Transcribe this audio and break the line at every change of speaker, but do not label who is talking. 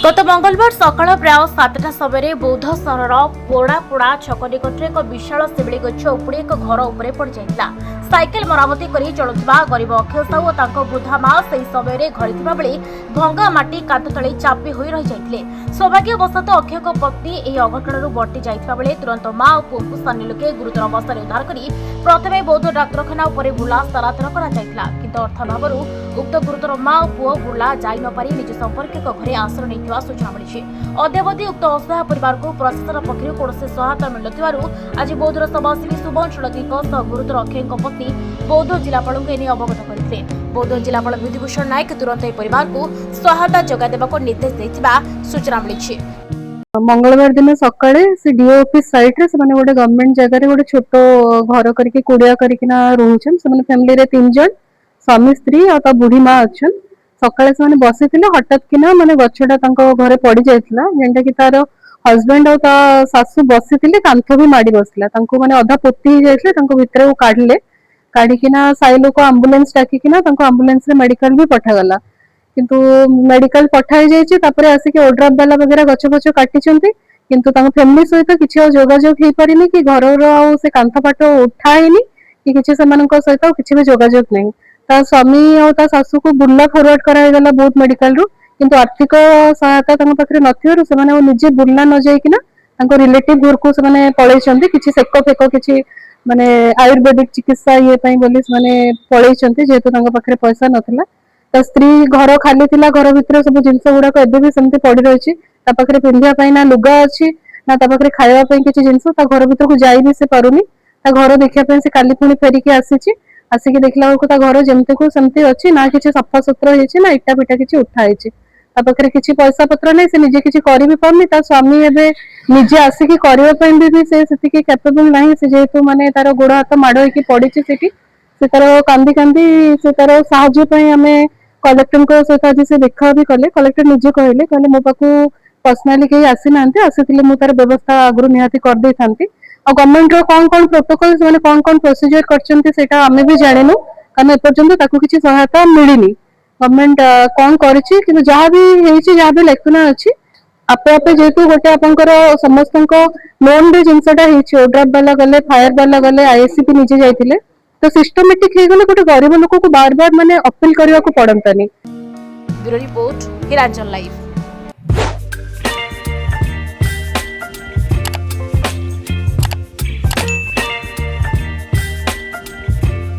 गत मंगलवार सकाळ प्राय 7टा समय बौद्ध सहर पोड़ापोड़ा छक निकट एक विशाल शिवली गछ उपुड़ी एक घर उपरे पड़ जाइଥିଲା। साइकेल मरामती करी चलुवा गरीब अक्षय साहू और वृद्धा माँ से समय घर बेले भंगा माटी कांध तले चापी हो रही जाते। सौभाग्यवशत अक्षय पत्नी यह अघटन बर्ती जाइता बेले तुरंत माँ और पुओ को स्थानीय लोके गुरुतर अवस्था उद्धार कर प्रथमे बौद्ध डाक्तरखाना बुर्ला स्थानांतर किंतु अर्थाभाव उक्त गुरुतर माँ और पुओ बुर्ला जाई न पारि निज संपर्क घरे आश्रय नहीं सूचना मिली। अद्यावधि उक्त असहाय परिवार को प्रशासन पक्षर कौन सहायता मिलु आज बौद्धर समाजसेवी शुभम षडंगी गुरुतर अक्षय पत्नी बौद्ध जिलापाल अवगत करते। बौद्ध जिलापाल विधिभूषण नायक तुरंत परिवार को सहायता जगह देवाक निर्देश देथिबा सूचना मिली।
मंगलवार दिन सकाळे से डीओ ऑफिस साइट रे से गोटे गवर्नमेंट जगह रे गोटे छोट घर करके कुड़िया करके रोचन से फैमिली रे 3 जन स्वामी स्त्री और बुढ़ी माँ अच्छन। सकाळे से बसी हठात किना माने गछटा घरे पड़ जाइतिला जेंटा कि तार हस्बैंड और सासू बसी कांथ भी माड़ी बसला माने अधा पोती जाइतिले भितर काढले काढ़िकिना साई लोक आंबुलेंस डाकिकिना आंबुलेंस रे मेडिकल भी पठागला किंतु मेडिकल पठाई जाइछि तापरे आसिके ओड्राफ वाला वगैरह गछ गछ काटिचंती किंतु फैमिली सहित किछि जोगाजोग हेई परिनी कि घरर आ से कांथ पाट उठाइनी कि किछि सेमानक सहित किछि भी जोगाजोग नहीं। ता स्वामी और ता सासू को बुर्ला फॉरवर्ड कराइगला बहुत मेडिकल रु किंतु आर्थिक सहायता तांको पाखरे नथिवरु सेमाने निजे बुर्ला न जाइकिना तांको रिलेटिव घर को सेमाने पळैचंती किछि सेक फेक किछि माने आयुर्वेदिक चिकित्सा ये पई बोली सेमाने पळैचंती जेहेतु तांको पाखरे पैसा नथिला। ता स्त्री घर खाली थिला घर भितर सब जिंस गुड़ाक एबे भी सेमती पड़ी रही ता पाखरे पिंधिया पई ना लुगा अछि ना ता पाखरे खाइबा पई किछि जिंस ता घर भितर को जाई भी से पारुनी ता घर देखिया पई से काली पुणी फेरिकी आसीछि आसिक देखला बेलको ता घर जेमती को सेमती अछि ना किछि सफा सुतरा हेछि ना इटा पिटा किछि उठा हेछि ता पाखरे किछि पैसा पत्र नै से निजे किछि करि भी पाउनी ता स्वामी एबे निजे आसिक करिवा पई भी से सेतिकी कैपेबल नाही से जेहेतु माने तार गोड़ हाथ माड़ होइकी पड़िछि सेठी से तार कांदी कांदी से तार साहाय्य पई हमें कलेक्टर को सहित आज से देखा भी कले कलेक्टर निजे कहले मो पाखु पर्सनाली कहीं आसी नांती आसीथिले मु तार व्यवस्था आगु निहाती कर दे थांती आ गवर्नमेंट रो कोन प्रोटोकॉल्स माने कोन प्रोसीजर करचंती सेटा हमें भी जानिनु कारण एपर्यंत ताकू किछि सहायता मिलिनी। गवर्नमेंट कोन करिछि किंतु जहां भी हेछि जहां भी लेखना अछि आपे आपे जेतु गोटे आपनकर समस्तनको लोन रे जिंसटा हेछि ओड्राफ वाला गले फायर वाला गले आईएससीपी निजे जाइतिले तो सिस्टमेटिक हे गले गोटे गरीब लोक को बार बार माने अपील करबा को पड़ंतानी।
Bureau report Himachal live.